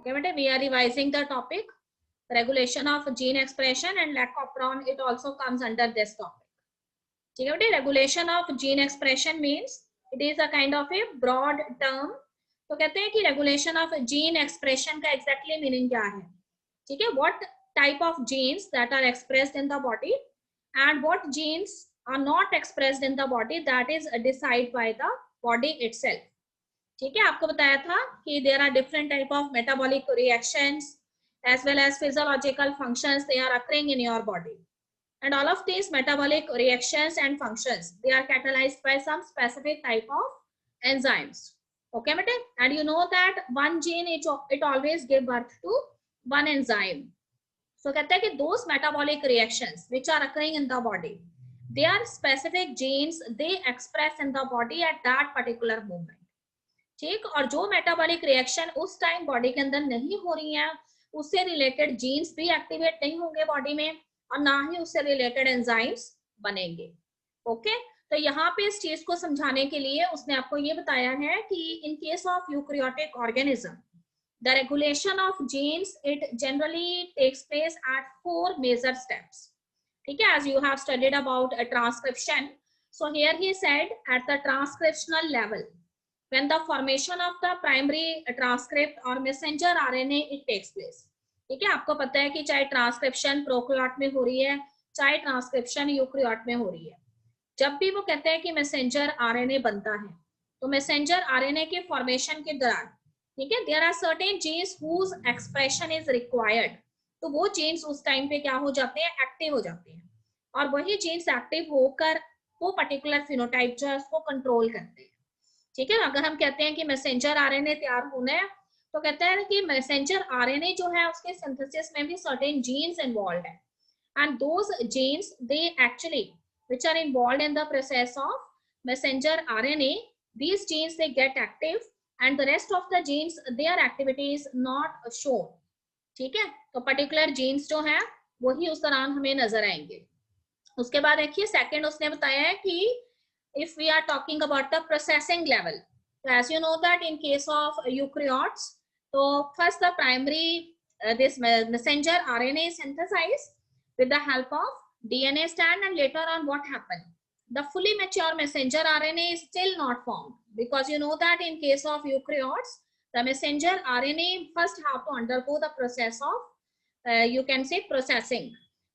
Okay beta, we are revising the topic regulation of gene expression and lack of prawn. It also comes under this topic. ठीक है बेटे, regulation of gene expression means it is a kind of a broad term. तो कहते हैं कि regulation of gene expression का exactly meaning क्या है. ठीक है, what type of genes that are expressed in the body and what genes are not expressed in the body, that is decide by the body itself. ठीक है, आपको बताया था कि there are different type of metabolic reactions as well as physiological functions they are occurring in your body, and all of these metabolic reactions and functions they are catalyzed by some specific type of enzymes. Okay beta, and you know that one gene it always give birth to one enzyme. So कहते हैं कि those metabolic reactions which are occurring in the body, they are specific genes they express in the body at that particular moment. ठीक, और जो metabolic reaction उस time body के अंदर नहीं हो रही है उससे रिलेटेड जीन्स भी एक्टिवेट नहीं होंगे बॉडी में, और ना ही उससे रिलेटेड एंजाइम्स बनेंगे. ओके, तो यहाँ पे इस चीज को समझाने के लिए उसने आपको ये बताया है कि in case of eukaryotic organism the regulation of genes it generally takes place at 4 major steps. ठीक है, as you have studied about transcription, so here he said at the transcriptional level when the formation of the primary transcript or messenger RNA it takes place. ठीक है, आपको पता है कि चाहे transcription prokaryote में हो रही है चाहे ट्रांसक्रिप्शन यूकैरियोट में हो रही है, जब भी वो कहते हैं कि मैसेंजर आरएनए बनता है तो मैसेंजर आरएनए के फॉर्मेशन के दौरान, ठीक है, there are certain genes whose expression is required. तो वो जीन्स उस टाइम पे क्या हो जाते हैं, एक्टिव हो जाते हैं, और वही जीन्स एक्टिव होकर वो पर्टिकुलर फिनोटाइप जो है उसको कंट्रोल करते हैं. ठीक है, अगर हम कहते हैं कि मैसेंजर आरएनए तैयार होना है तो कहते हैं कि मैसेंजर आरएनए जो है उसके सिंथेसिस में भी सर्टेन जीन्स इन्वॉल्व है, and those genes they actually which are involved in the process of messenger RNA, these genes they get active and the rest of the genes their activity is not shown. ठीक है, तो particular jeans जो है वही उस दौरान हमें नजर आएंगे. उसके बाद देखिए सेकंड उसने बताया है कि if we are talking about the processing level, so as you know that in case of eukaryotes, so first the primary this messenger RNA is synthesized with the help of DNA strand, and later on what happened, the fully mature messenger RNA is still not formed, because you know that in case of eukaryotes the messenger RNA first have to undergo the process of you can say processing.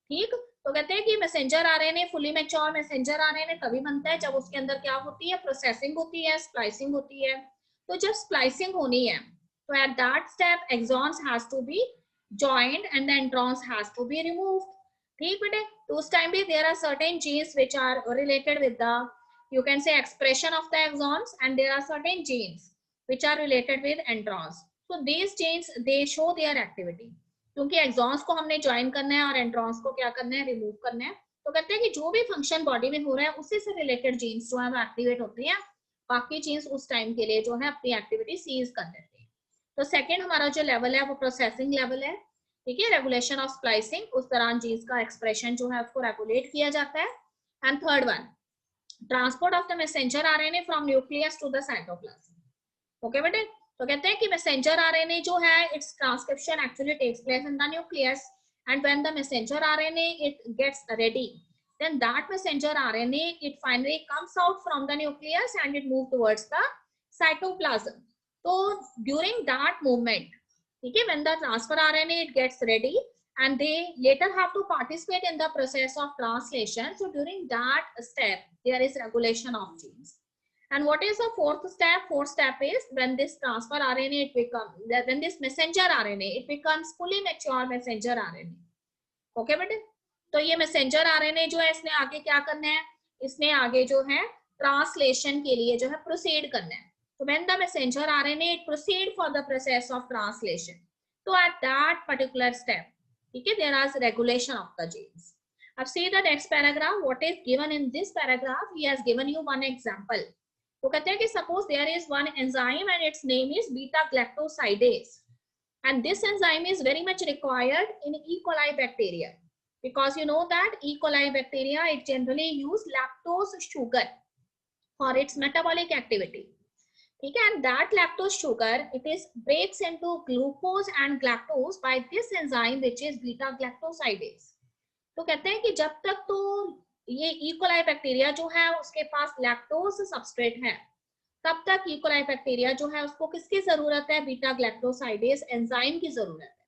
ठीक, तो कहते हैं कि messenger RNA fully mature messenger RNA तभी बनता है जब उसके अंदर क्या होती है, प्रोसेसिंग होती है, स्प्लाइसिंग होती है. तो जब स्प्लाइसिंग होनी है तो at that step exons has to be joined and the introns has to be removed. ठीक बेटे, तो उस टाइम भी there are certain genes which are related with the you can say expression of the exons, and there are certain genes which are related with introns. So these genes they show their activity, क्योंकि exons को हमने join करना है और एंट्रॉन्स को क्या करना है, रिमूव करना है. तो कहते हैं कि जो भी फंक्शन बॉडी में हो रहा है उसी से रिलेटेड जीन्स जो है वो एक्टिवेट होती हैं, बाकी जीन्स उस टाइम के लिए जो है अपनी एक्टिविटी सीज कर देते हैं. तो सेकंड हमारा जो लेवल है वो प्रोसेसिंग लेवल है. ठीक है, रेगुलेशन ऑफ स्प्लाइसिंग, उस दौरान जीन्स का एक्सप्रेशन जो है उसको रेगुलेट किया जाता है. And third one, transport of the messenger RNA from nucleus to the cytoplasm. Okay बेटे, तो कहते हैं कि मैसेंजर आरएनए जो है it's transcription actually takes place in the nucleus, and when the messenger RNA it gets ready, then that messenger RNA it finally comes out from the nucleus and it moves towards the cytoplasm. So during that movement, ठीक है, when the transfer RNA it gets ready and they later have to participate in the process of translation, so during that step there is regulation of genes. And what is the fourth step? Fourth step is when this transfer RNA it becomes, when this messenger RNA it becomes fully mature messenger RNA. Okay बेटे, तो ये messenger RNA जो है इसने आगे क्या करना है, इसने आगे जो है ट्रांसलेशन के लिए जो है प्रोसीड करना है. तो when the messenger RNA it proceed for the process of translation, तो एट दैट पर्टिकुलर स्टेप, ठीक है, there is regulation of the genes. अब see the next paragraph, what is given in this paragraph, he has given you one example. वो कहते हैं कि suppose there is one enzyme and its name is beta galactosidase, and this enzyme is very much required in E. coli bacteria, because you know that E. coli bacteria it generally use lactose sugar for its metabolic activity. ठीक है, and that lactose sugar it is breaks into glucose and galactose by this enzyme which is beta galactosidase. तो कहते हैं कि जब तक तो ये इकोलाई बैक्टीरिया जो है उसके पास लैक्टोज सबस्ट्रेट है, तब तक इकोलाई बैक्टीरिया जो है उसको किसकी जरूरत है, बीटा ग्लैक्टोसाइडेज एंजाइम की जरूरत है,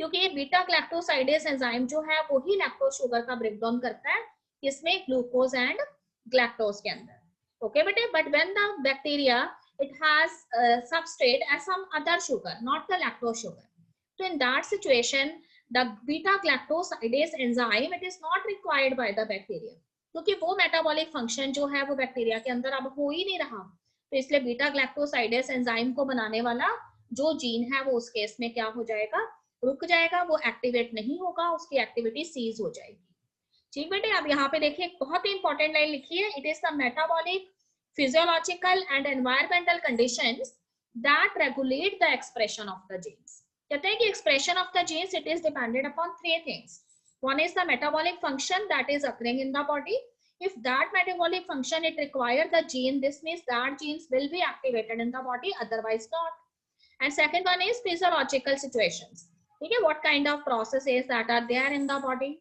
क्योंकि ये बीटा ग्लैक्टोसाइडेज एंजाइम जो है वो ही लैक्टोज शुगर का ब्रेकडाउन करता है इसमें ग्लूकोज एंड ग्लैक्टोज के अंदर। ओके बेटे, but when the bacteria it has substrate as some other sugar, not the lactose sugar. So in that situation, the beta galactosidase enzyme it is not required by the bacteria, क्योंकि वो metabolic function जो है वो bacteria के अंदर अब हो ही नहीं रहा, तो इसलिए बीटा ग्लैक्टोसाइडेस एंजाइम को बनाने वाला जो जीन है वो उस केस में क्या हो जाएगा, रुक जाएगा, वो एक्टिवेट नहीं होगा, उसकी एक्टिविटी सीज हो जाएगी। ठीक बेटे, अब यहाँ पे देखिए एक बहुत ही इंपॉर्टेंट लाइन लिखी है, it is the metabolic physiological and environmental conditions that regulate the expression of the genes. कहते हैं कि expression of the genes it is dependent upon three things. One is the metabolic function that is occurring in the body. If that metabolic function it require the gene, this means that genes will be activated in the body, otherwise not. And second one is physiological situations. Okay, what kind of processes that are there in the body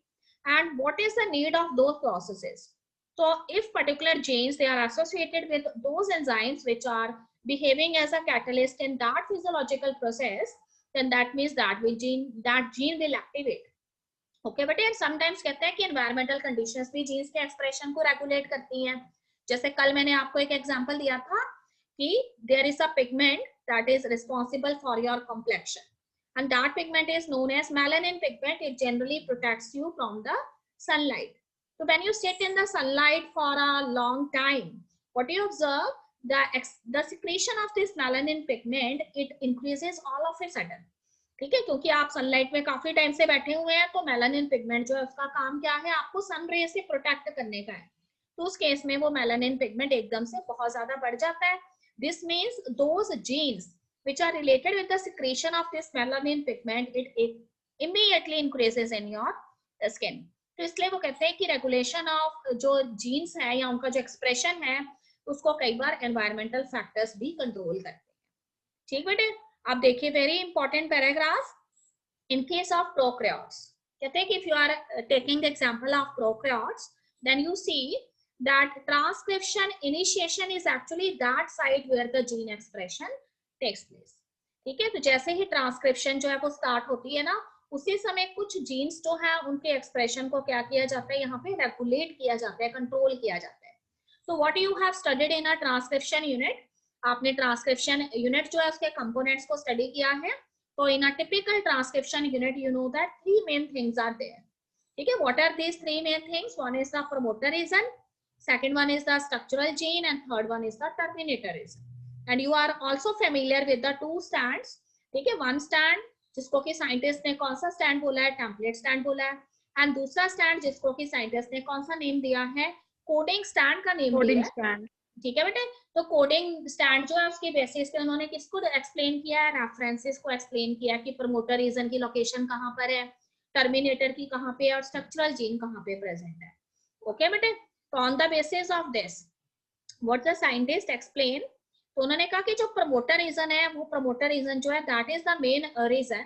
and what is the need of those processes. So if particular genes they are associated with those enzymes which are behaving as a catalyst in that physiological process, then that means that gene will activate. Okay, but sometimes कहते हैं कि environmental conditions भी genes के expression को regulate करती हैं। जैसे कल मैंने आपको एक example दिया था कि there is a pigment that is responsible for your complexion, and that pigment is known as melanin pigment. It generally protects you from the sunlight. So when you sit in the sunlight for a long time, what you observe, the secretion of this melanin pigment it increases all of a sudden. ठीक है, क्योंकि आप sunlight में काफी time से बैठे हुए हैं, तो मेलानिन पिगमेंट जो है उसका काम क्या है, आपको सन रे से प्रोटेक्ट करने का है, तो उस केस में वो मेलानिन पिगमेंट एकदम से बहुत ज्यादा बढ़ जाता है। This means those genes which are related with the secretion of this melanin pigment it immediately increases in your skin. तो इसलिए वो कहते हैं कि रेगुलेशन ऑफ जो जीन्स है या उनका जो एक्सप्रेशन है उसको कई बार एनवायरमेंटल फैक्टर्स भी कंट्रोल करते हैं। ठीक बेटे, आप देखिए very important paragraph, in case of prokaryotes कहते हैं कि if you are taking the example of prokaryotes then you see that transcription initiation is actually that site where the gene expression takes place. ठीक है, तो जैसे ही transcription जो है वो स्टार्ट होती है ना, उसी समय कुछ जीन्स जो है उनके एक्सप्रेशन को क्या किया जाता है, यहाँ पे रेगुलेट किया जाता है, कंट्रोल किया जाता है। तो what you have studied in a transcription unit, आपने ट्रांसक्रिप्शन यूनिट जो है उसके कंपोनेंट्स को स्टडी किया है। तो in a typical transcription unit you know that three main things are there. ठीक है, what are these three main things, one is the promoter region, second one is the structural gene and third one is the terminator region. And you are also familiar with the two strands. ठीक है, one stand जिसको कि scientist ने कौन सा stand बोला है, template stand बोला है, एंड दूसरा स्टैंड जिसको कि साइंटिस्ट ने कौन सा नेम दिया है, कोडिंग स्टैंड का नेम दिया है। ठीक है बेटे, तो कोडिंग स्टैंड जो है उसके बेसिस पे उन्होंने किसको एक्सप्लेन किया है, रेफरेंसेस को एक्सप्लेन किया कि प्रमोटर रीजन की लोकेशन कहाँ पर है, टर्मिनेटर की कहाँ पे, और स्ट्रक्चरल जीन कहाँ पे प्रेजेंट है। ओके बेटे, तो on the basis of this what the scientist explain, तो उन्होंने कहा कि जो प्रमोटर रीजन है वो प्रमोटर रीजन जो है that is the main region,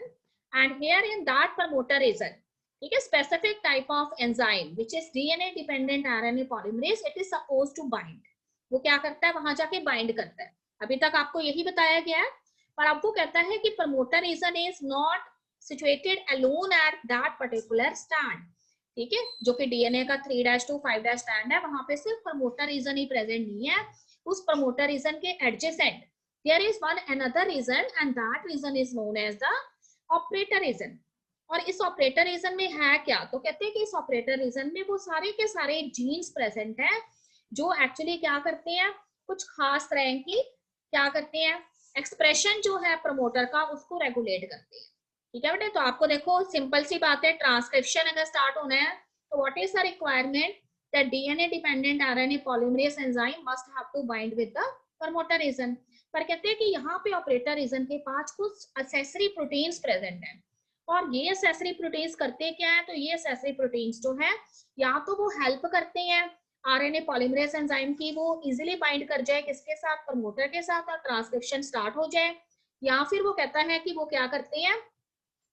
and here in that promoter region, ठीक है, specific type of enzyme which is DNA dependent RNA polymerase it is supposed to bind. वो क्या करता है, वहां जाके बाइंड करता है। अभी तक आपको यही बताया गया है, पर आपको कहता है कि promoter region is not situated alone at that particular strand. ठीक है, जो कि डीएनए का 3' to 5' स्टैंड है, वहां पे सिर्फ प्रमोटर रीजन ही प्रेजेंट नहीं है, उस प्रमोटर रीजन के adjacent there is one another region and that region is known as the operator region. और इस ऑपरेटर रीजन में है क्या, तो कहते हैं कि इस ऑपरेटर रीजन में वो सारे के सारे जीन्स प्रेजेंट हैं जो एक्चुअली क्या करते हैं, कुछ खास तरह की क्या करते हैं, एक्सप्रेशन जो है प्रमोटर का उसको रेगुलेट करते हैं। ठीक है बेटे, तो आपको देखो सिंपल सी बात है, ट्रांसक्रिप्शन अगर स्टार्ट होना है तो what is the requirement, that DNA dependent RNA polymerase enzyme must have to bind with the promoter region. पर कहते हैं कि यहाँ पे ऑपरेटर रीजन के पास कुछ एक्सेसरी प्रोटीन्स प्रेजेंट हैं, और ये एक्सेसरी प्रोटीन्स करते क्या है, तो ये एक्सेसरी प्रोटीन्स जो है या तो वो हेल्प करते हैं आरएनए पॉलीमरेज एंजाइम की वो इजीली बाइंड कर जाए किसके साथ, प्रमोटर के साथ, और ट्रांसक्रिप्शन स्टार्ट हो जाए। या फिर वो कहता है कि वो क्या करते हैं,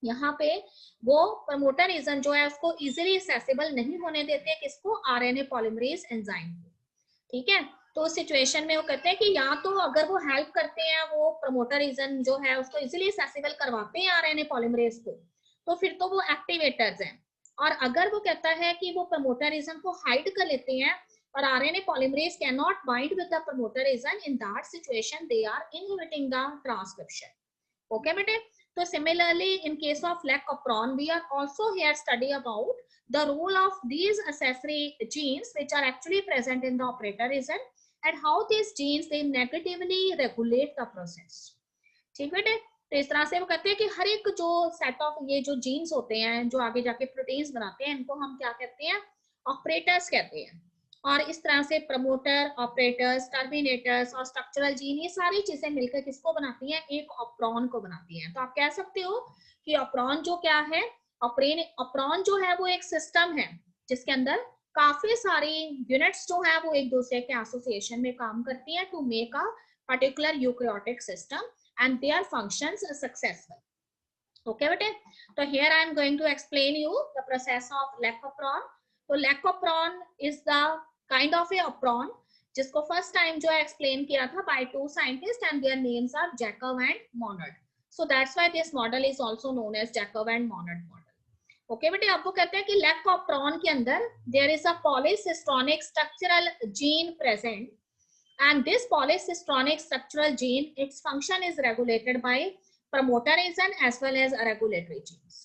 यहाँ पे वो प्रमोटर रीजन जो है उसको इजीली एक्सेसिबल नहीं होने देते किसको, आरएनए पॉलीमरेज एंजाइम को। ठीक है, तो उस सिचुएशन में वो कहते हैं कि या तो अगर वो हेल्प करते हैं, वो प्रमोटर रीजन जो है उसको इजीली एक्सेसिबल करवाते हैं आरएनए पॉलीमरेज को, तो फिर तो वो एक्टिवेटर्स हैं। और अगर वो कहता है कि वो प्रमोटर रीजन को हाइड कर लेते हैं और RNA polymerase can not bind with the promoter region, in that situation they are inhibiting the transcription. Okay बेटे, तो similarly in case of lac operon we are also here study about the role of these accessory genes which are actually present in the operator region and how these genes they negatively regulate the process। ठीक बेटे, तो इस तरह से वो कहते हैं कि हर एक जो सेट ऑफ ये जो जीन्स होते हैं जो आगे जाके प्रोटीन्स बनाते हैं, इनको हम क्या कहते हैं, ऑपरेटर्स कहते हैं। और इस तरह से प्रमोटर, ऑपरेटर्स, टर्मिनेटर्स और स्ट्रक्चरल जीन ये सारी चीजें मिलकर किसको बनाती हैं, एक ऑपरॉन को बनाती हैं। तो आप कह सकते हो कि ऑपरॉन जो क्या है, ऑपरॉन जो है वो एक सिस्टम है जिसके अंदर काफी सारी यूनिट्स जो है वो एक दूसरे के एसोसिएशन में काम करती हैं to make a particular eukaryotic system and their functions are successful. Okay bete, so here I am going to explain you the process of lac operon. So lac operon is the kind of a operon जिसको first time जो है explain किया था by two scientists and their names are Jacob and Monod. So that's why this model is also known as Jacob and Monod model. Okay बेटे, अब वो कहते हैं कि lac operon के अंदर there is a polycistronic structural gene present and this polycistronic structural gene its function is regulated by promoter region as well as regulatory genes।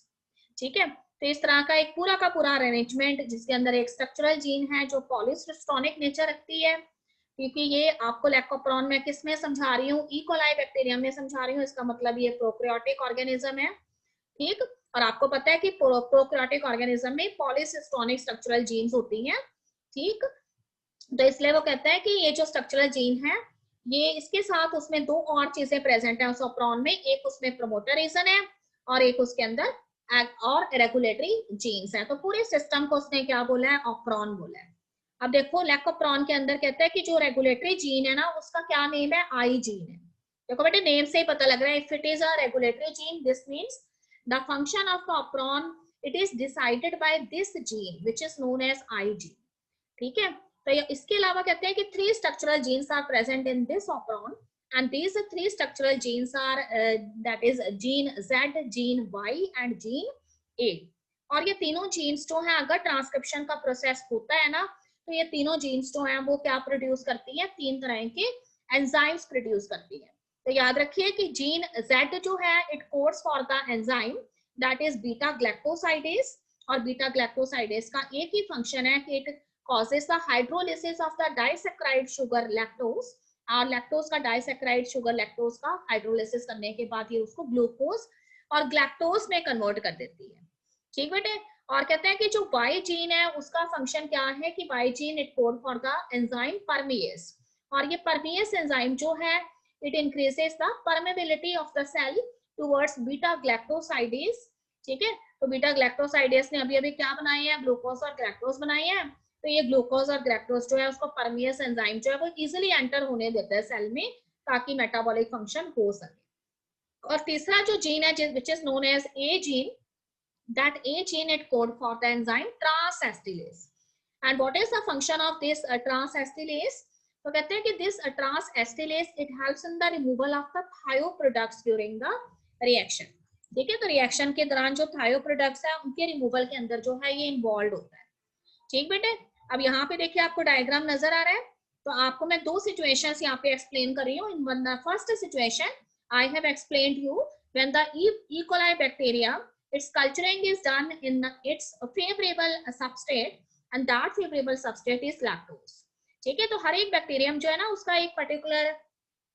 ठीक है, तो इस तरह का एक पूरा का पूरा अरेंजमेंट जिसके अंदर एक स्ट्रक्चरल जीन है जो पॉलीसिस्टोनिक नेचर रखती है, क्योंकि ये आपको लैक ऑपरॉन में किस में समझा रही हूँ, ई कोलाई बैक्टीरियम में समझा रही हूँ, इसका मतलब ये प्रोकैरियोटिक ऑर्गेनिज्म है। ठीक, और आपको पता है कि प्रोकैरियोटिक ऑर्गेनिज्म में पॉलीसिस्टोनिक स्ट्रक्चरल जीन्स होती हैं। ठीक, तो इसलिए वो कहता है कि ये जो स्ट्रक्चरल जीन है ये इसके साथ उसमें दो और चीजें प्रेजेंट है उस ऑपरॉन में, एक उसमें प्रमोटर रीजन है और एक उसके अंदर और रेगुलेटरी जीन्स है। तो पूरे सिस्टम को उसने क्या बोला है, ऑपरॉन बोला है। अब देखो लैक ऑपरॉन के अंदर कहता है कि जो रेगुलेटरी जीन है ना उसका क्या नेम है, आई जीन है। देखो बेटे नेम से ही पता लग रहा है, if it is a regulatory gene this means the function of the operon it is decided by this gene which is known as I gene. ठीक है, तो इसके अलावा कहते हैं कि three structural genes are present in this operon and these three structural genes are that is gene Z, gene Y and gene A। और ये तीनों जीन्स जो है अगर ट्रांसक्रिप्शन का प्रोसेस होता है ना तो ये तीनों जीन्स जो है वो क्या प्रोड्यूस करती है, तीन तरह के एंजाइम्स प्रोड्यूस करती है। तो याद रखिए कि जीन Z जो है it codes for the enzyme that is beta galactosidase, और बीटा ग्लैक्टोसाइडेज का एक ही फंक्शन है कि it causes the hydrolysis of the disaccharide sugar lactose, और लैक्टोज का डाइसैकेराइड शुगर लैक्टोज का हाइड्रोलिसिस करने के बाद ये उसको ग्लूकोज और ग्लैक्टोज में कन्वर्ट कर देती है। ठीक बेटे, और कहते हैं कि जो वाई जीन है उसका फंक्शन क्या है कि Y gene it code for the enzyme permease, और ये परमिएस एंजाइम जो है it increases the permeability of the cell towards beta galactosidase. ठीक है, तो बीटा ग्लैक्टोसाइडेज ने अभी अभी क्या बनाए हैं, ग्लूकोज और ग्लैक्टोज बनाए हैं। तो ये ग्लूकोज और ग्लैक्टोज जो है उसको परमियस एंजाइम जो है वो इजीली एंटर होने देता है सेल में ताकि मेटाबॉलिक फंक्शन हो सके। और तीसरा जो जीन है which is known as A gene, that A gene it code for the enzyme transacetylase. And what is the function of this transacetylase, तो कहते हैं कि this transacetylase it helps in the removal of the thio products during the reaction. ठीक है, तो reaction के दौरान जो थायो प्रोडक्ट्स है उनके रिमूवल के अंदर जो है ये इन्वॉल्व होता है। ठीक बेटे, अब यहाँ पे देखिए आपको डायग्राम नजर आ रहा है, तो आपको मैं दो सिचुएशंस यहाँ पे एक्सप्लेन कर रही हूँ। In the first situation I have explained you when the E coli bacteria it's culturing is done in its favourable substrate and that favourable substrate is lactose. ठीक है, तो हर एक बैक्टीरियम जो है ना उसका एक पर्टिकुलर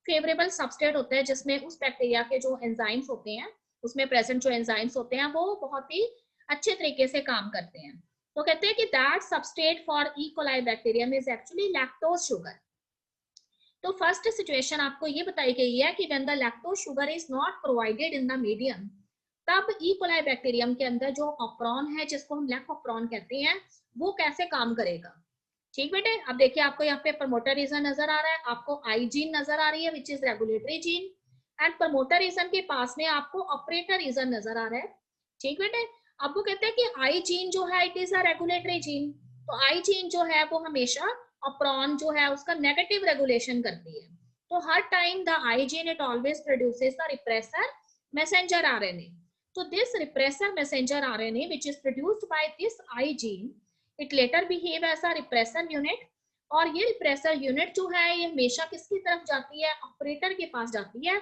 फेवरेबल सबस्ट्रेट होता है जिसमें उस बैक्टीरिया के जो एंजाइम्स होते हैं उसमें प्रेजेंट जो एंजाइम्स होते हैं वो बहुत ही अच्छे तरीके से काम करते हैं। तो कहते हैं कि that substrate for E coli bacterium is actually lactose sugar. तो फर्स्ट सिचुएशन आपको ये बताई गई है कि when the lactose sugar is not provided in the medium, तब ई कोलाई बैक्टीरियम के अंदर जो ऑपरॉन है जिसको हम लैक ऑपरॉन कहते हैं वो कैसे काम करेगा। ठीक बेटे, अब देखिए आपको यहाँ पे प्रमोटर रीजन नजर आ रहा है, आपको आई जीन नजर आ रही है which is regulatory gene, and promoter region के पास में आपको ऑपरेटर रीजन नजर आ रहा है। ठीक बेटे, अब वो कहते हैं कि आई जीन जो है it is a regulatory gene, तो आई जीन जो है वो हमेशा ऑपरॉन जो है उसका नेगेटिव रेगुलेशन करती है। तो हर time the I gene it always produces the repressor messenger RNA. तो this repressor messenger RNA which is produced by this I gene, it later behave as a repressor unit, और ये repressor unit जो है ये हमेशा किसकी तरफ जाती है, ऑपरेटर के पास जाती है।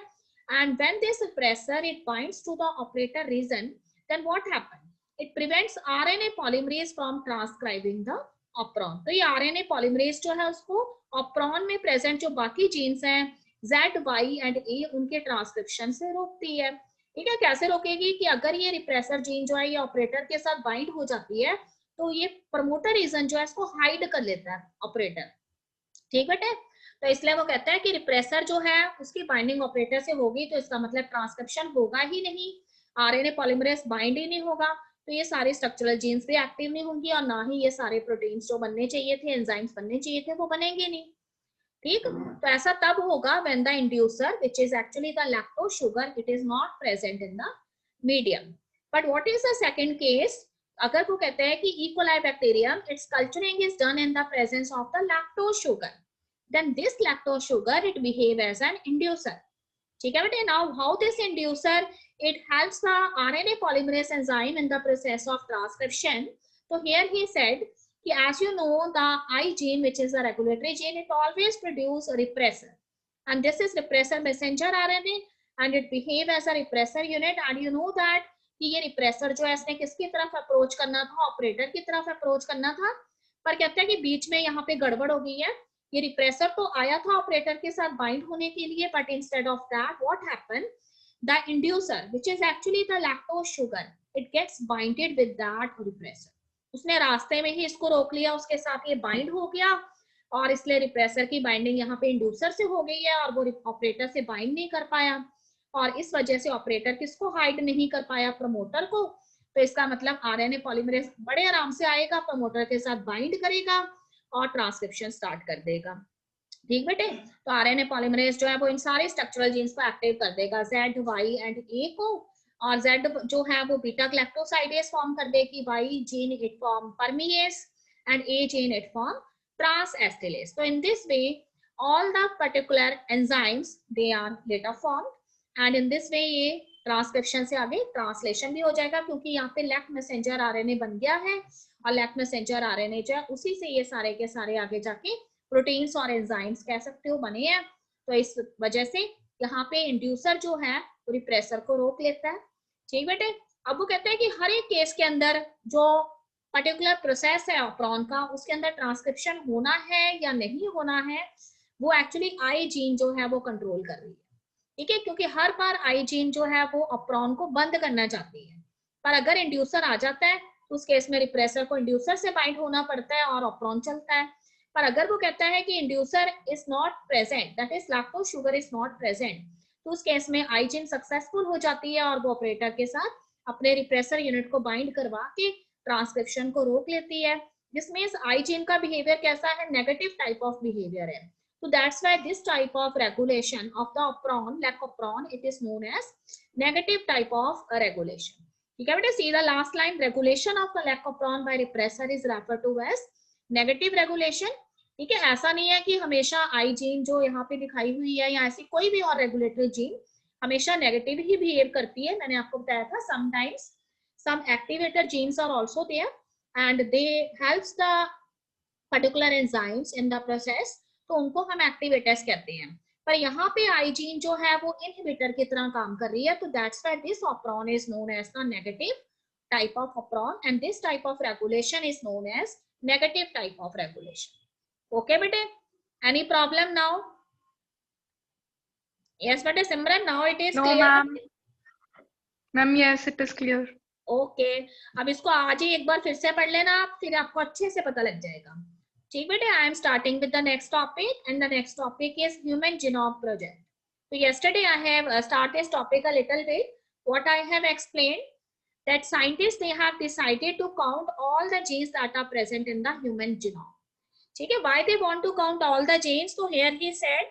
And when this repressor it binds to the operator region, then what happen, it prevents RNA polymerase from transcribing the operon. तो ये आरएनए पॉलीमरेज जो है उसको ऑपरॉन में प्रेजेंट जो बाकी जीन्स हैं Z, Y एंड A उनके ट्रांसक्रिप्शन से रोकती है। ठीक है, कैसे रोकेगी कि अगर ये रिप्रेसर जीन जो है ये ऑपरेटर के साथ बाइंड हो जाती है तो ये प्रमोटर रीजन जो है इसको हाइड कर लेता है ऑपरेटर। ठीक बेटे, तो इसलिए वो कहता है कि रिप्रेसर जो है उसकी बाइंडिंग ऑपरेटर से होगी, तो इसका मतलब ट्रांसक्रिप्शन होगा ही नहीं, आरएनए पॉलीमरेज बाइंड ही नहीं होगा, तो ये सारे स्ट्रक्चरल जीन्स भी एक्टिव नहीं होंगी और ना ही ये सारे प्रोटीन्स जो बनने चाहिए थे, एंजाइम्स बनने चाहिए थे, वो बनेंगे नहीं। ठीक, तो ऐसा तब होगा when the inducer which is actually the lactose sugar it is not present in the medium. But what is the second case, अगर वो कहते हैं कि E. coli bacterium it's culturing is done in the presence of the lactose sugar, then this lactose sugar it behave as an inducer. ठीक है बेटे, now how this inducer it helps the RNA polymerase enzyme in the process of transcription. So here he said कि as you know the I gene which is a regulatory gene it always produce a repressor, and this is repressor messenger RNA and it behave as a repressor unit, and you know that कि ये repressor जो है इसने किसकी तरफ approach करना था, operator की तरफ अप्रोच करना था, पर कहते हैं कि बीच में यहाँ पे गड़बड़ हो गई है, ये रिप्रेसर तो आया था ऑपरेटर के साथ बाइंड होने के लिए, but instead of that what happen, the inducer which is actually the lactose sugar it gets binded with that repressor, उसने रास्ते में ही इसको रोक लिया, उसके साथ ये बाइंड हो गया, और इसलिए रिप्रेसर की बाइंडिंग यहाँ पे इंड्यूसर से हो गई है और वो ऑपरेटर से बाइंड नहीं कर पाया, और इस वजह से ऑपरेटर किसको हाइड नहीं कर पाया, प्रमोटर को। तो इसका मतलब आरएनए पॉलीमरेज बड़े आराम से आएगा, प्रमोटर के साथ बाइंड करेगा और ट्रांसक्रिप्शन स्टार्ट कर देगा। ठीक बेटे, तो आरएनए पॉलीमरेज जो है वो इन सारे स्ट्रक्चरल जीन्स को एक्टिव कर देगा, Z, Y एंड A को, और Z जो है वो बीटा ग्लैक्टोसाइडेज फॉर्म कर देगी, Y gene it form permease and A gene it form transacetylase. तो in this way all the particular enzymes they are later formed, and in this way ये transcription से आगे translation भी हो जाएगा, क्योंकि यहाँ पे लैक्ट मैसेंजर आरएनए बन गया है, और लैक्ट मैसेंजर आरएनए जो है उसी से ये सारे के सारे आगे जाके प्रोटीन्स और एंजाइम्स कह सकते हो बने हैं। तो इस वजह से यहाँ पे इंड्यूसर जो है रिप्रेसर को रोक लेता है। ठीक बेटे, अब वो कहते हैं कि हर एक केस के अंदर जो पर्टिकुलर प्रोसेस है ऑपरॉन का उसके अंदर ट्रांसक्रिप्शन होना है या नहीं होना है वो एक्चुअली आई जीन जो है वो कंट्रोल कर रही है। ठीक है, क्योंकि हर बार आई जीन जो है वो ऑपरॉन को बंद करना चाहती है, पर अगर इंड्यूसर आ जाता है तो उस केस में रिप्रेसर को इंड्यूसर से बाइंड होना पड़ता है और ऑपरॉन चलता है। पर अगर वो कहता है कि inducer is not present, that is lactose sugar is not present, तो उस केस में आई जीन सक्सेसफुल हो जाती है और वो ऑपरेटर के साथ अपने रिप्रेसर यूनिट को बाइंड करवा के ट्रांसक्रिप्शन को रोक लेती है, जिसमें इस आई जीन का बिहेवियर कैसा है, नेगेटिव टाइप ऑफ बिहेवियर है। So that's why this type of regulation of the operon, lac operon, it is known as negative type of regulation. ठीक है बेटे, see the last line, regulation of the lac operon by repressor is referred to as negative regulation. ठीक है, ऐसा नहीं है कि हमेशा आई जीन जो यहाँ पे दिखाई हुई है या ऐसी कोई भी और रेगुलेटरी जीन हमेशा नेगेटिव ही बिहेव करती है। मैंने आपको बताया था sometimes some activator genes are also there and they helps the particular enzymes in the process, तो उनको हम एक्टिवेटर्स कहते हैं। पर यहाँ पे आई जीन जो है वो इनहिबिटर की तरह काम कर रही है, तो that's why this operon is known as the negative type of operon and this type of regulation is known as negative type of regulation. Okay बेटे, एनी प्रॉब्लम नाउ? यस बेटे Simran, now it is clear? Ma'am yes it is clear. Okay, अब इसको आज ही एक बार फिर से पढ़ लेना आप, फिर आपको अच्छे से पता लग जाएगा। ठीक बेटे, I am starting with the next topic and the next topic is human genome project. So yesterday I have started this topic a little bit. What I have explained that scientists they have decided to count all the genes that are present in the human genome. ठीक है, why they want to count all the genes, तो here he said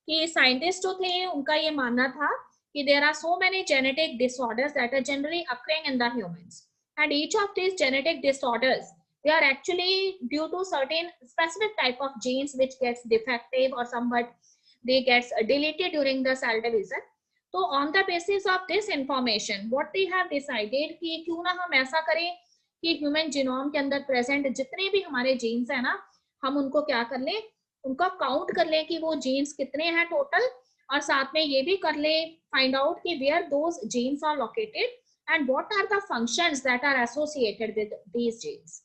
कि scientist जो थे उनका ये मानना था कि there are so many genetic disorders that are generally occurring in the humans, and each of these genetic disorders, they are actually due to certain specific type of genes which gets defective or somewhat they gets deleted during the cell division. तो on the basis of this information what they have decided कि क्यों ना हम ऐसा करें कि human genome के अंदर प्रेजेंट जितने भी हमारे जीन्स है ना, हम उनको क्या कर लें, उनका काउंट कर लें कि वो जीन्स कितने हैं टोटल, और साथ में ये भी कर ले फाइंड आउट कि where those genes are located and what are the functions that are associated with these genes.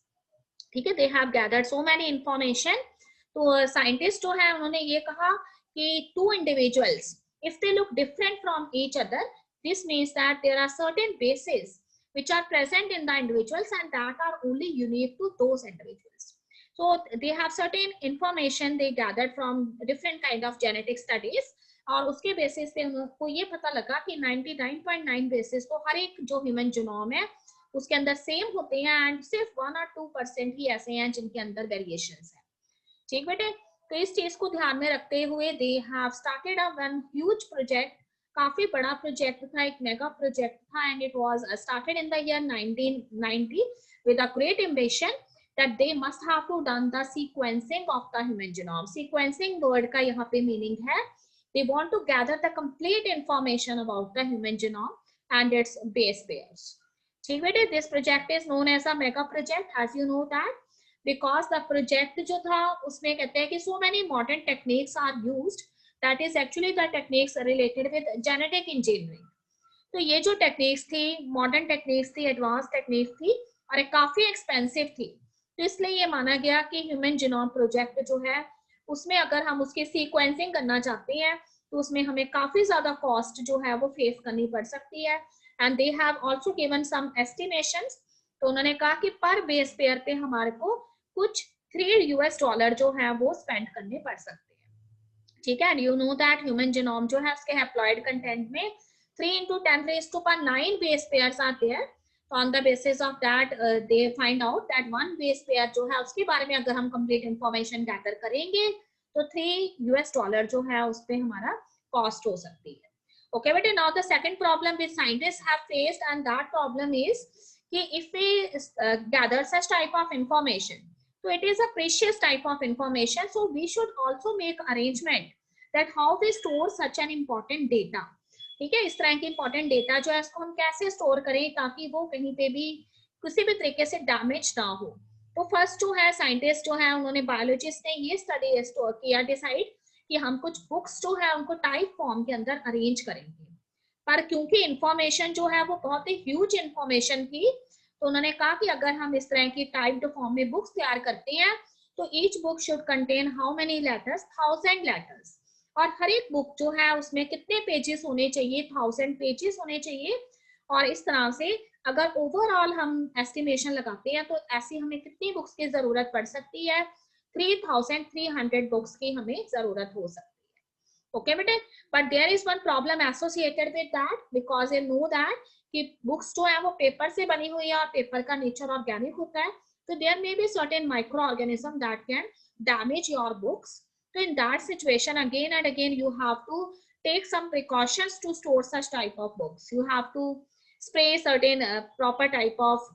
ठीक है, they have gathered so many information. तो साइंटिस्ट जो है उन्होंने ये कहा कि two individuals if they look different from each other, this means that there are certain bases which are present in the individuals and that are only unique to those individuals. So they have certain information they gathered from different kind of genetic studies, और उसके basis पे उनको ये पता लगा कि 99.9 basis तो हर एक जो ह्यूमन जीनोम है उसके अंदर सेम होते हैं, एंड सिर्फ 1 और 2% ही ऐसे हैं जिनके अंदर वेरिएशंस हैं। ठीक बेटे, तो इस चीज को ध्यान में रखते हुए they have started a one huge project, काफी बड़ा प्रोजेक्ट था, एक मेगा प्रोजेक्ट था, and it was started in the year 1990 with a great ambition that they must have to done the sequencing of the human genome. Sequencing word का यहाँ पे meaning है they want to gather the complete information about the human genome and its base pairs. ठीक बेटे, this project is known as a mega project, as you know that because the project जो था उसमें कहते हैं कि so many modern techniques are used, that is actually the techniques related with genetic engineering। तो ये जो टेक्निक्स थी मॉडर्न टेक्निक्स थी, एडवांस टेक्निक थी और एक काफी एक्सपेंसिव थी, तो इसलिए ये माना गया कि ह्यूमन जीनोम प्रोजेक्ट जो है उसमें अगर हम उसकी सीक्वेंसिंग करना चाहते हैं तो उसमें हमें काफी ज्यादा कॉस्ट जो है वो फेस करनी पड़ सकती है, and they have also given some estimations. तो उन्होंने कहा कि पर बेस पेयर पे हमारे को कुछ $3 जो है वो स्पेंड करने पड़ सकते हैं। ठीक है, you know that human genome जो है उसके हैप्लॉइड कंटेंट में 3 into 10⁻⁹ base pairs are there. On the basis of that they find out that one base pair जो है उसके बारे में अगर हम कंप्लीट इंफॉर्मेशन गैदर करेंगे तो $3 जो है उस पे हमारा कॉस्ट हो सकती है। ओके बेटे, now the second problem which scientist have faced and that problem is कि if we gather such type of information, so it is a precious type of information, so we should also make arrangement that how we store such an important data। ठीक है, इस तरह की important data जो है इसको हम कैसे store करें ताकि वो कहीं पे भी किसी भी तरीके से डैमेज ना हो। तो फर्स्ट जो है साइंटिस्ट जो है उन्होंने बायोलॉजिस्ट ने ये स्टडी किया डिसाइड कि हम कुछ बुक्स जो है उनको टाइप फॉर्म के अंदर अरेंज करेंगे, पर क्योंकि इंफॉर्मेशन जो है वो बहुत ही ह्यूज इंफॉर्मेशन थी तो उन्होंने कहा कि अगर हम इस तरह की टाइप्ड फॉर्म में बुक्स तैयार करते हैं तो each book should contain how many letters, 1000 letters, और हर एक बुक जो है उसमें कितने पेजेस होने चाहिए, 1000 पेजेस होने चाहिए। और इस तरह से अगर ओवरऑल हम एस्टिमेशन लगाते हैं तो ऐसी हमें कितनी बुक्स की जरूरत पड़ सकती है, 3300 बुक्स की हमें जरूरत हो सकती है। ओके बेटे, but there is one problem associated with that, because you know that कि बुक्स जो है वो पेपर से बनी हुई है और पेपर का नेचर ऑर्गेनिक होता है, तो there may be certain micro organism that can damage your books. तो in that situation again and again you have to take some precautions to store such type of books. You have to spray certain proper type of,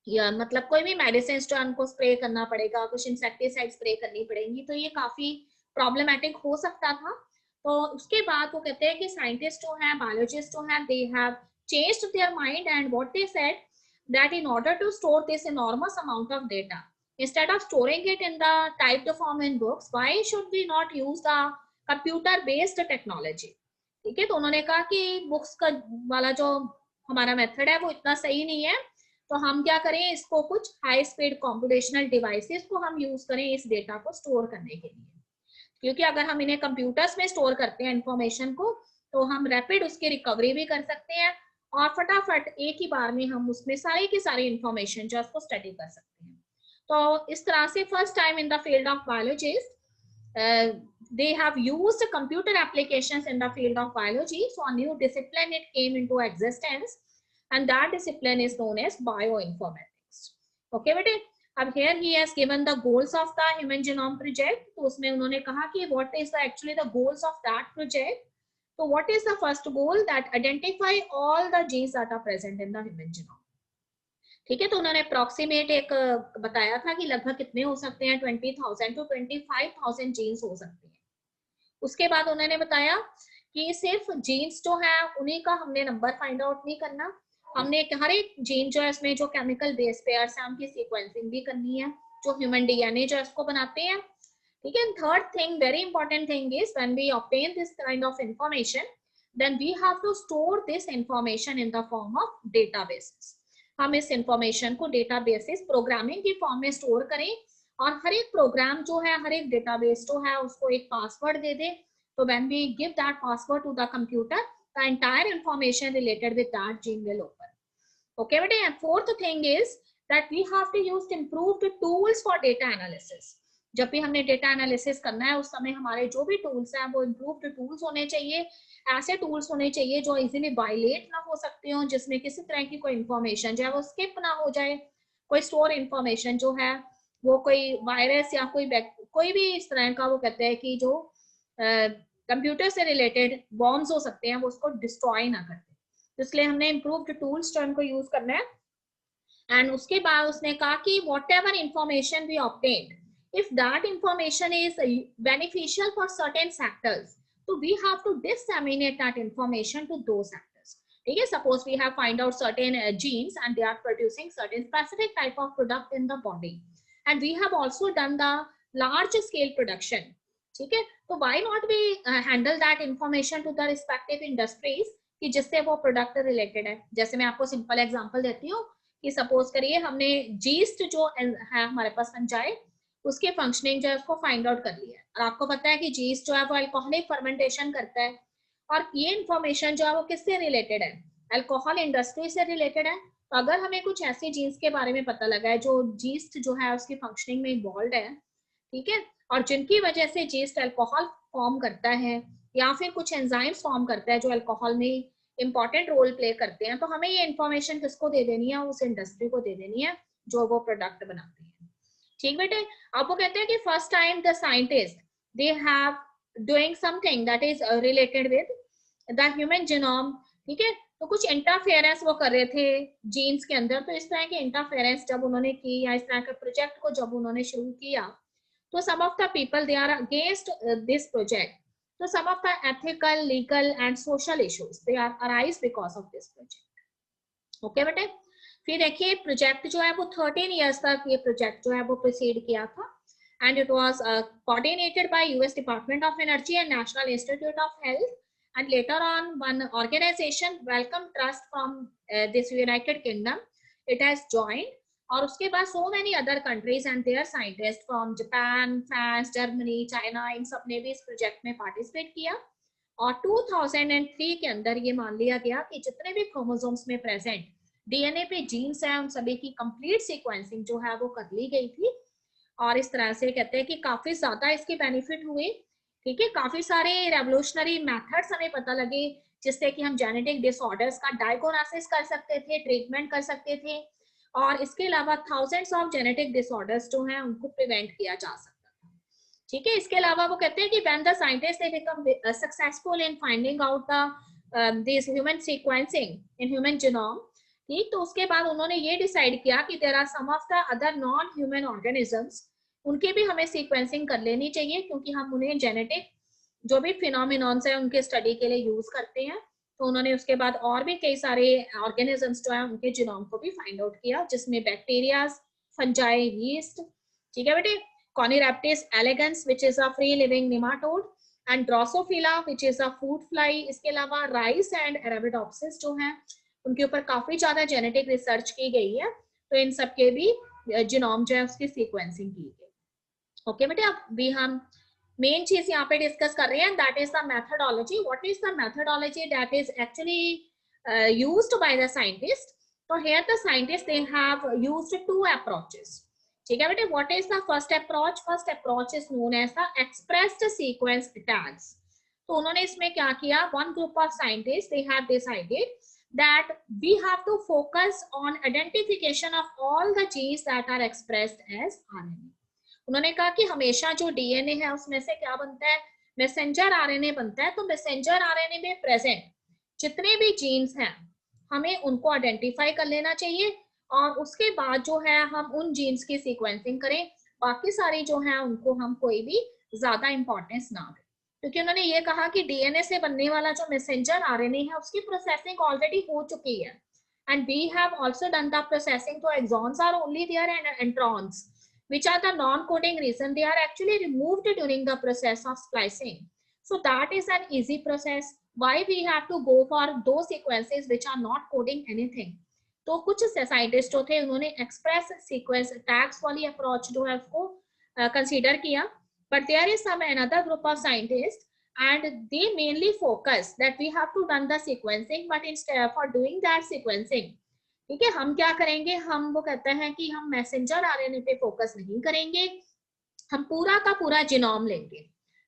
या मतलब कोई भी medicine जो उनको spray करना पड़ेगा, कुछ इंसेक्टिसाइड स्प्रे करनी पड़ेंगी, तो ये काफी प्रॉब्लमेटिक हो सकता था। तो उसके बाद वो कहते हैं कि साइंटिस्ट जो है बायोलॉजिस्ट जो है they have changed their mind and what they said that in order to store this enormous amount of data, instead of storing it in the typed form in books, why should we not use the computer based technology। ठीक है, तो उन्होंने कहा कि books का वाला जो हमारा मेथड है वो इतना सही नहीं है, तो हम क्या करें, इसको कुछ हाई स्पीड कॉम्प्यूटेशनल डिवाइसेस को हम यूज करें इस डेटा को स्टोर करने के लिए, क्योंकि अगर हम इन्हें कंप्यूटर्स में स्टोर करते हैं इंफॉर्मेशन को तो हम रैपिड उसकी रिकवरी भी कर सकते हैं और फटाफट एक ही बार में हम उसमें सारी की सारी इंफॉर्मेशन जो उसको स्टडी कर सकते हैं। तो इस तरह से first time in the field of biologist they have used computer applications in the field of biology, so a new discipline it came into existence and that discipline is known as bioinformatics। okay bete, अब here he has given the goals of the human genome project. तो उसमें उन्होंने कहा कि what is the actually the goals of that project. So what is the first goal? That identify all the genes that are present in the human genome. ठीक है, तो उन्होंने approximate एक बताया था कि लगभग कितने हो सकते हैं, 20,000 to 25,000 जीन्स हो सकते हैं. उसके बाद उन्होंने बताया कि सिर्फ जीन्स जो है उन्हीं का हमने नंबर फाइंड आउट नहीं करना, हमने हर एक जीन जो है इसमें जो केमिकल बेस पेयर्स हैं उनकी सीक्वेंसिंग भी करनी है, जो ह्यूमन डीएनए जो है उसको बनाते हैं. ठीक है. Third thing, very important thing is when we obtain this kind of information, then we have to store this information in the form of databases. हम इस इंफॉर्मेशन को डेटाबेसेस प्रोग्रामिंग की फॉर्म में स्टोर करें और हर एक प्रोग्राम जो है, हर एक डेटाबेस जो है उसको एक पासवर्ड दे दे. तो when we give that password to the computer, the entire information related with that gene will open. Okay बेटे. And fourth thing is that we have to use improved tools for data analysis. जब भी हमने data analysis करना है उस समय हमारे जो भी टूल्स हैं वो इम्प्रूव्ड टूल्स होने चाहिए. ऐसे टूल्स होने चाहिए जो इजीली वायलेट ना हो सकते हो, जिसमें किसी तरह की कोई इंफॉर्मेशन जो है वो स्किप ना हो जाए, कोई स्टोर इंफॉर्मेशन जो है वो कोई वायरस या कोई भी इस तरह का वो कहते हैं कि जो कंप्यूटर से रिलेटेड बॉम्ब्स हो सकते हैं वो उसको डिस्ट्रॉय ना करते. तो इसलिए हमने इम्प्रूव्ड टूल्स जो उनको यूज करना है. एंड उसके बाद उसने कहा कि whatever information we obtained, if that information is beneficial for certain sectors, so we have to disseminate that information to those sectors. ठीक है. Suppose we have find out certain genes and they are producing certain specific type of product in the body, and we have also done the large scale production. ठीक है. तो why not we handle that information to the respective industries कि जिससे वो product related है. जैसे मैं आपको सिंपल एग्जांपल देती हूँ कि सपोज करिए हमने जीस्ट जो है हमारे पास फंजाई, उसके फंक्शनिंग जो है उसको फाइंड आउट कर लिया है. और आपको पता है कि जीस्ट जो है वो अल्कोहलिक फर्मेंटेशन करता है, और ये इंफॉर्मेशन जो है वो किससे रिलेटेड है, अल्कोहल इंडस्ट्री से रिलेटेड है. तो अगर हमें कुछ ऐसी जीन्स के बारे में पता लगा है जो जीस्ट जो है उसकी फंक्शनिंग में इन्वॉल्व है, ठीक है, और जिनकी वजह से जीस्ट अल्कोहल फॉर्म करता है या फिर कुछ एंजाइम्स फॉर्म करता है जो अल्कोहल में इंपॉर्टेंट रोल प्ले करते हैं, तो हमें ये इंफॉर्मेशन किसको दे देनी है, उस इंडस्ट्री को दे देनी है जो वो प्रोडक्ट बनाती है. ठीक बेटे. अब वो कहते हैं कि first time the scientist they have doing something that is related with the human genome. ठीक है. तो कुछ इंटरफेरेंस वो कर रहे थे जीन्स के अंदर. तो इस तरह के इंटरफेरेंस जब उन्होंने की या इस तरह के प्रोजेक्ट को जब उन्होंने शुरू किया, तो some of the people they are against this project. तो some of the ethical, legal and social issues they are arise because of this project. Okay बेटे. फिर देखिए प्रोजेक्ट जो है वो 13 इयर्स तक ये प्रोजेक्ट जो है वो प्रोसीड किया था, and it was coordinated by US Department of Energy and National Institute of Health, and later on one organization Wellcome Trust from this United Kingdom it has joined. और उसके बाद so many other countries and their scientist from Japan, France, Germany, China, इन सब ने भी इस project में participate किया. और 2003 के अंदर ये मान लिया गया कि जितने भी क्रोमोसोम्स में प्रेजेंट डीएनए पे जीन्स है उन सभी की कंप्लीट सीक्वेंसिंग जो है वो कर ली गई थी. और इस तरह से कहते हैं कि काफी ज्यादा इसके बेनिफिट हुए. ठीक है. काफी सारे रेवोल्यूशनरी मेथड्स हमें पता लगे जिससे कि हम जेनेटिक डिसऑर्डर्स का डायग्नोसिस कर सकते थे, ट्रीटमेंट कर सकते थे, और इसके अलावा थाउजेंड्स ऑफ जेनेटिक डिसऑर्डर्स जो हैं उनको प्रिवेंट किया जा सकता था. ठीक है. इसके अलावा वो कहते हैं कि when the scientist they become successful in finding out the this human sequencing in human genome, ठीक, तो उसके बाद उन्होंने ये डिसाइड किया कि there are some of the other non human organisms, उनके भी हमें सीक्वेंसिंग कर लेनी चाहिए क्योंकि हम उन्हें जेनेटिक जो भी फिनोमिनॉन्स है उनके स्टडी के लिए यूज करते हैं. तो उन्होंने उसके बाद और भी कई सारे ऑर्गेनिजम्स जो है उनके जीनोम को भी फाइंड आउट किया, जिसमें बैक्टीरिया, फंजाई, यीस्ट. ठीक है बेटे. Caenorhabditis elegans which is a free living nematode, and Drosophila which is a fruit fly. इसके अलावा राइस एंड अरेबिडोप्सिस जो है उनके ऊपर काफी ज्यादा जेनेटिक रिसर्च की गई है. तो इन सब के भी जीनोम जो है उसकी सीक्वेंसिंग की गई. ओके बेटे. अब भी हम मेन चीज यहाँ पे डिस्कस कर रहे हैं, that is the methodology. What is the methodology that is actually used by the scientist. तो here the scientist they have used two approaches. ठीक है बेटे. What is the first approach? First approach is known as the expressed sequence tags. तो उन्होंने इसमें क्या किया, one group of scientist they have decided that we have to focus on identification of all the genes that are expressed as RNA. उन्होंने कहा कि हमेशा जो डीएनए है उसमें से क्या बनता है, मैसेंजर आरएनए बनता है। तो मैसेंजर आरएनए में प्रेजेंट जितने भी जीन्स हैं हमें उनको आइडेंटिफाई कर लेना चाहिए और उसके बाद जो है हम उन जीन्स की सीक्वेंसिंग करें, बाकी सारी जो है उनको हम कोई भी ज्यादा इंपॉर्टेंस ना दें, क्योंकि उन्होंने ये कहा कि डीएनए से बनने वाला जो मैसेंजर आरएनए है उसकी प्रोसेसिंग ऑलरेडी हो चुकी है and we have also done the processing. So exons are only there and introns, which are the non-coding region, they are actually removed during the process of splicing. So that is an easy process. Why we have to go for those sequences which are not coding anything? तो कुछ scientist जो थे उन्होंने express sequence tags वाली approach जो है उसको consider किया, but there is some another group of scientist and they mainly focus that we have to run the sequencing, but instead for doing that sequencing, ठीक है, हम क्या करेंगे, हम वो कहते हैं कि हम मैसेंजर आरएनए पे फोकस नहीं करेंगे, हम पूरा का पूरा जीनोम लेंगे।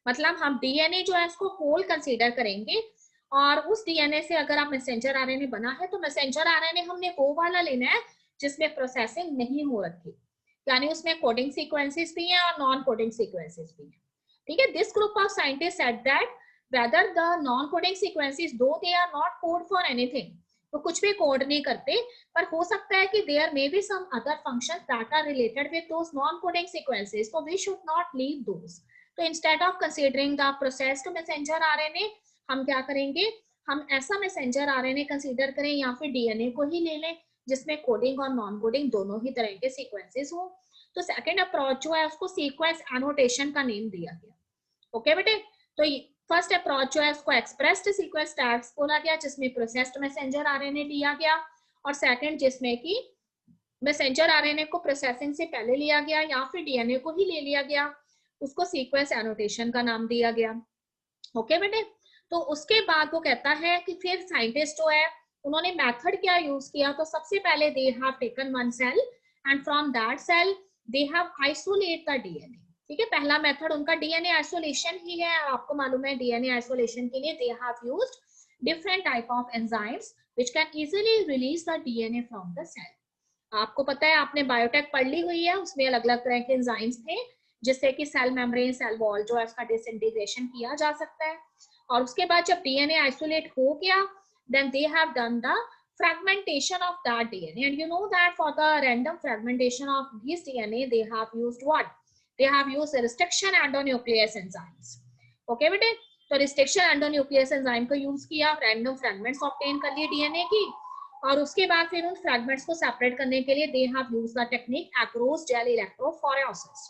मतलब हम डीएनए जो है उसको होल कंसीडर करेंगे और उस डीएनए से अगर आप मैसेंजर आरएनए बना है तो मैसेंजर आरएनए हमने वो वाला लेना है जिसमें प्रोसेसिंग नहीं हो रखी, यानी उसमें कोडिंग सीक्वेंसेस भी हैं और नॉन कोडिंग सीक्वेंसेस भी हैं। ठीक है, this group of scientist said that whether the non coding sequences though they are not code for anything, तो कुछ भी कोड नहीं करते, पर हो सकता है कि there may be some other functions that are related with those non coding sequences, तो we should not leave those. तो instead of considering the processed messenger RNA हम क्या करेंगे, हम ऐसा मैसेंजर आरएनए कंसीडर करें या फिर डीएनए को ही ले लें जिसमें कोडिंग और नॉन कोडिंग दोनों ही तरह के सीक्वेंसेस हो। तो सेकंड अप्रोच जो है उसको सीक्वेंस एनोटेशन का नेम दिया गया। ओके बेटे, तो फर्स्ट अप्रोच जो है उसको एक्सप्रेस्ड सीक्वेंस टैग्स बोला गया जिसमें प्रोसेस्ड मैसेंजर आरएनए दिया गया, और सेकंड जिसमें कि मैसेंजर आरएनए को प्रोसेसिंग से पहले लिया गया या फिर डीएनए को ही ले लिया गया, उसको सीक्वेंस एनोटेशन का नाम दिया गया। ओके बेटे, तो उसके बाद वो कहता है कि फिर साइंटिस्ट जो है उन्होंने मेथड क्या यूज किया, तो सबसे पहले they have taken one cell and from that cell they have isolate the DNA. ठीक है, पहला मेथड उनका डीएनए आइसोलेशन ही है। आपको मालूम है डीएनए आइसोलेशन के लिए they have used different type of enzymes which can easily release the DNA from the cell. आपको पता है, आपने बायोटेक पढ़ ली हुई है, उसमें अलग अलग तरह के एंजाइम्स थे जिससे कि सेल मेम्ब्रेन, सेल वॉल जो है उसका डिसइंटीग्रेशन किया जा सकता है। और उसके बाद जब डीएनए आइसोलेट हो गया, then they have done the fragmentation of that DNA, and you know that for the random fragmentation of this DNA they have used what? They have used restriction endonuclease enzymes. Okay बेटे, तो restriction endonuclease enzyme को use किया, random fragments obtain कर लिए DNA की, और उसके बाद फिर उन फ्रैगमेंट्स को सेपरेट करने के लिए they have used the technique agarose gel electrophoresis.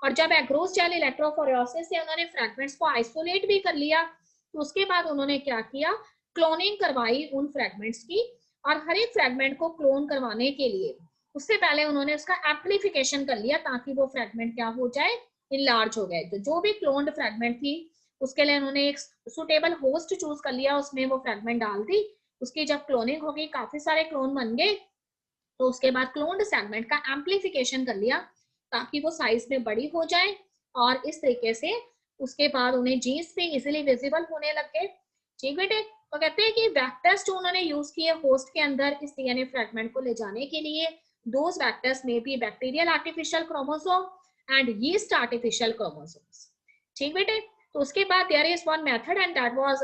और जब एग्रोस जेल इलेक्ट्रोफोरेसिस से उन्होंने फ्रैगमेंट्स को आइसोलेट भी कर लिया, तो उसके बाद उन्होंने क्या किया, क्लोनिंग करवाई उन फ्रैगमेंट्स की, और हर एक फ्रैगमेंट को क्लोन करवाने के लिए उससे पहले उन्होंने उसका एम्प्लीफिकेशन कर लिया ताकि वो फ्रैगमेंट क्या हो जाए, इनलार्ज हो गए। तो जो भी क्लोन्ड फ्रैगमेंट थी उसके लिए उन्होंने एक सुटेबल होस्ट चूज कर लिया, उसमें वो फ्रैगमेंट डाल दी, उसकी जब क्लोनिंग हो गई, काफी सारे क्लोन बन गए, तो उसके बाद क्लोन्ड फ्रैगमेंट का एम्प्लीफिकेशन कर लिया ताकि वो साइज में बड़ी हो जाए, और इस तरीके से उसके बाद उन्हें जीन्स भी इजिली विजिबल होने लग गए। ठीक बेटे, तो कहते हैं कि वेक्टर्स जो उन्होंने यूज किए होस्ट के अंदर इस डीएनए फ्रैगमेंट को ले जाने के लिए, दोस वेक्टर्स में B bacterial artificial chromosome and yeast artificial chromosomes. ठीक बेटे, तो उसके बाद there is one method and that was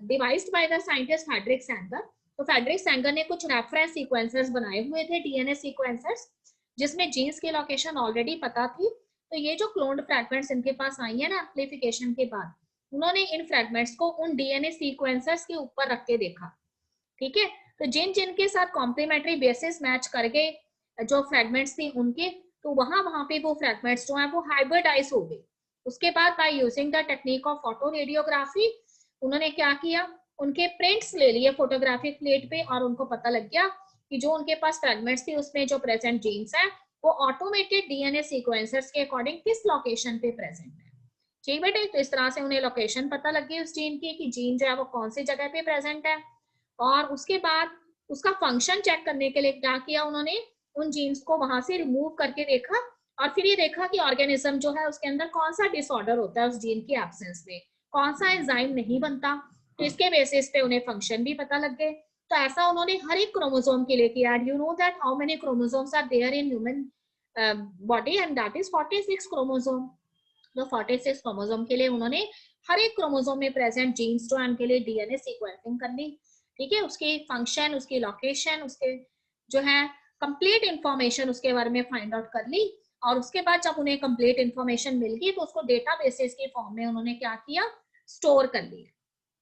devised by the scientist Frederick Sanger. तो फ्रेडरिक सैंगर ने कुछ रेफरेंस सीक्वेंसर्स बनाए हुए थे, डीएनए सीक्वेंसर्स, जिसमें जीन्स की लोकेशन ऑलरेडी पता थी। तो ये जो क्लोन्ड फ्रैगमेंट्स इनके पास आई है ना एम्प्लीफिकेशन के बाद, उन्होंने इन फ्रैगमेंट्स को उन डीएनए सीक्वेंसर्स के ऊपर रख के देखा। ठीक है, तो जिन जिन के साथ कॉम्प्लीमेंट्री बेसिस मैच करके जो फ्रैगमेंट्स थी उनके, तो वहां पे वो फ्रैगमेंट्स जो है वो हाइब्रिडाइज हो गए। उसके बाद by using the technique of photo radiography उन्होंने क्या किया, उनके प्रिंट्स ले लिए फोटोग्राफिक प्लेट पे, और उनको पता लग गया कि जो उनके पास फ्रैगमेंट्स थी उसमें जो प्रेजेंट जीन्स है वो ऑटोमेटेड डीएनए सीक्वेंसर्स के अकॉर्डिंग किस लोकेशन पे प्रेजेंट है। ठीक बेटे, तो इस तरह से उन्हें लोकेशन पता लग गई उस जीन की कि जीन जो है वो कौन सी जगह पे प्रेजेंट है। और उसके बाद उसका फंक्शन चेक करने के लिए क्या किया, उन्होंने उन जीन्स को वहां से रिमूव करके देखा, और फिर ये देखा कि ऑर्गेनिज्म जो है उसके अंदर कौन सा डिसऑर्डर होता है उस जीन की एब्सेंस में, कौन सा एंजाइम नहीं बनता। तो इसके बेसिस पे उन्हें फंक्शन भी पता लग गए। तो ऐसा उन्होंने हर एक क्रोमोसोम के लिए किया. You know that how many chromosomes are there in human body, and that is 46 chromosome. तो 46 क्रोमोसोम के लिए उन्होंने हर एक क्रोमोसोम में प्रेजेंट जीन स्ट्रैंड के लिए डीएनए सीक्वेंसिंग कर ली. ठीक है, उसकी फंक्शन, उसकी लोकेशन, उसके जो है कंप्लीट इंफॉर्मेशन उसके बारे में फाइंड आउट कर ली. और उसके बाद जब उन्हें कंप्लीट इंफॉर्मेशन मिल गई तो उसको डेटाबेसेस के फॉर्म में उन्होंने क्या किया, स्टोर कर लिया.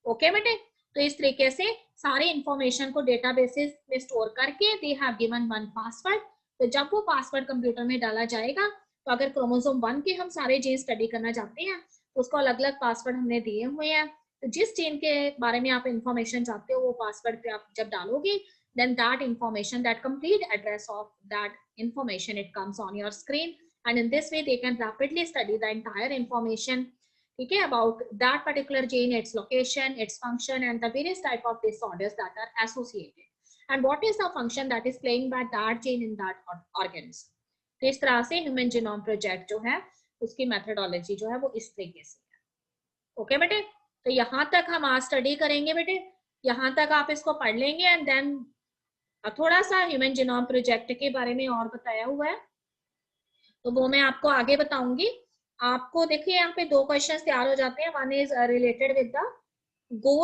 ओके बेटे, तो इस तरीके से सारे इंफॉर्मेशन को डेटाबेसेस में स्टोर करके they have given one password. तो जब वो पासवर्ड कंप्यूटर में डाला जाएगा, तो अगर क्रोमोसोम 1 के हम सारे जीन स्टडी करना चाहते हैं तो उसको अलग अलग पासवर्ड हमने दिए हुए हैं. तो जिस जीन के बारे में आप इंफॉर्मेशन चाहते हो वो पासवर्ड पे आप जब डालोगे, then that information, that complete address of that information, it comes on your screen, and in this way they can rapidly study the entire information, okay, about that particular gene, its location, its function, and the various type of disorders that are associated, and what is the function that is playing by that gene in that organism. तो इस तरह से human genome project जो है उसकी methodology जो है वो इस तरीके से है. ओके बेटे, तो यहाँ तक हम आज स्टडी करेंगे बेटे, यहाँ तक आप इसको पढ़ लेंगे. एंड देन थोड़ा सा ह्यूमन जीनोम प्रोजेक्ट के बारे में और बताया हुआ है, तो वो मैं आपको आगे बताऊंगी. आपको देखिए यहाँ पे 2 क्वेश्चंस तैयार हो जाते हैं. One is related with the goal